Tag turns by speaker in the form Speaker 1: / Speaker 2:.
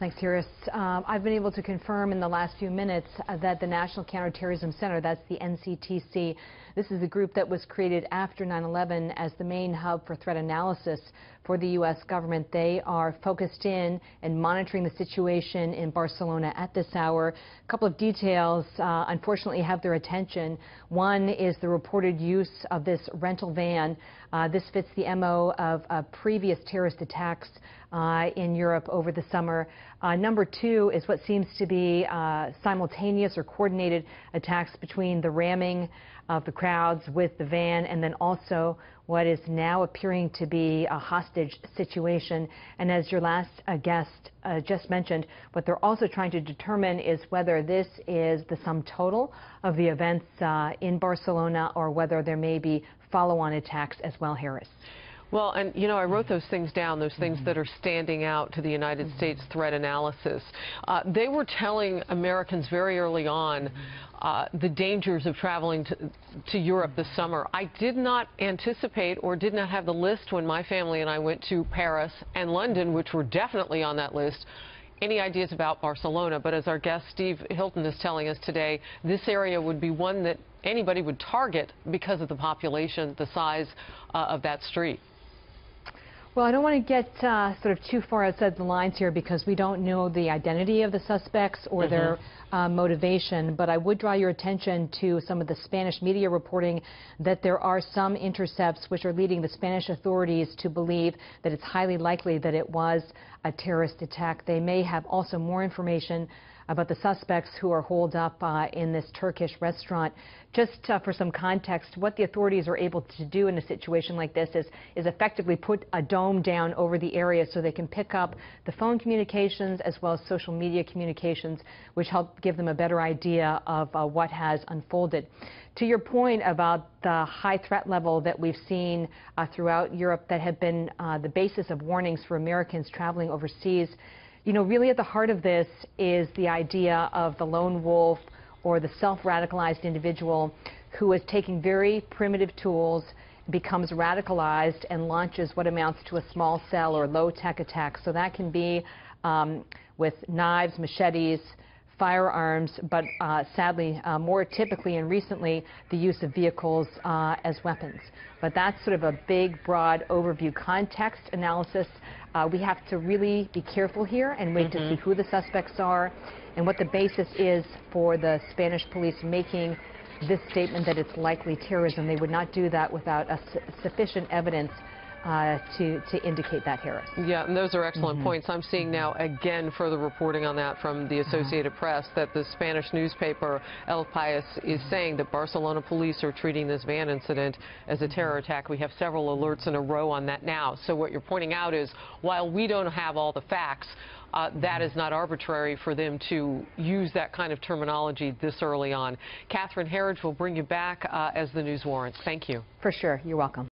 Speaker 1: Thanks, Harris. I've been able to confirm in the last few minutes that the National Counterterrorism Center, that's the NCTC, this is the group that was created after 9/11 as the main hub for threat analysis for the U.S. government. They are focused in and monitoring the situation in Barcelona at this hour. A couple of details, unfortunately, have their attention. One is the reported use of this rental van. This fits the MO of previous terrorist attacks in Europe over the summer. Number two is what seems to be simultaneous or coordinated attacks between the ramming of the crowds with the van and then also what is now appearing to be a hostage situation. And as your last guest just mentioned, what they're also trying to determine is whether this is the sum total of the events in Barcelona or whether there may be follow-on attacks as well, Harris.
Speaker 2: Well, and you know, I wrote those things down, those things that are standing out to the United States threat analysis. They were telling Americans very early on the dangers of traveling to Europe this summer. I did not anticipate or did not have the list when my family and I went to Paris and London, which were definitely on that list, any ideas about Barcelona. But as our guest Steve Hilton is telling us today, this area would be one that anybody would target because of the population, the size of that street.
Speaker 1: Well, I don't want to get sort of too far outside the lines here because we don't know the identity of the suspects or their motivation, but I would draw your attention to some of the Spanish media reporting that there are some intercepts which are leading the Spanish authorities to believe that it's highly likely that it was a terrorist attack. They may have also more information about the suspects who are holed up in this Turkish restaurant. Just for some context, what the authorities are able to do in a situation like this is effectively put a dome down over the area so they can pick up the phone communications as well as social media communications, which help give them a better idea of what has unfolded. To your point about the high threat level that we've seen throughout Europe that have been the basis of warnings for Americans traveling overseas, you know, really at the heart of this is the idea of the lone wolf or the self-radicalized individual who is taking very primitive tools, becomes radicalized, and launches what amounts to a small cell or low-tech attack. So that can be with knives, machetes, firearms, but sadly, more typically and recently, the use of vehicles as weapons. But that's sort of a big, broad overview context analysis. We have to really be careful here and wait to see who the suspects are and what the basis is for the Spanish police making this statement that it's likely terrorism. They would not do that without sufficient evidence to indicate that, Harris.
Speaker 2: Yeah, and those are excellent points. I'm seeing now again further reporting on that from the Associated Press that the Spanish newspaper El País is saying that Barcelona police are treating this van incident as a terror attack. We have several alerts in a row on that now. So what you're pointing out is while we don't have all the facts, that is not arbitrary for them to use that kind of terminology this early on. Catherine, Herridge will bring you back as the news warrants. Thank you.
Speaker 1: For sure. You're welcome.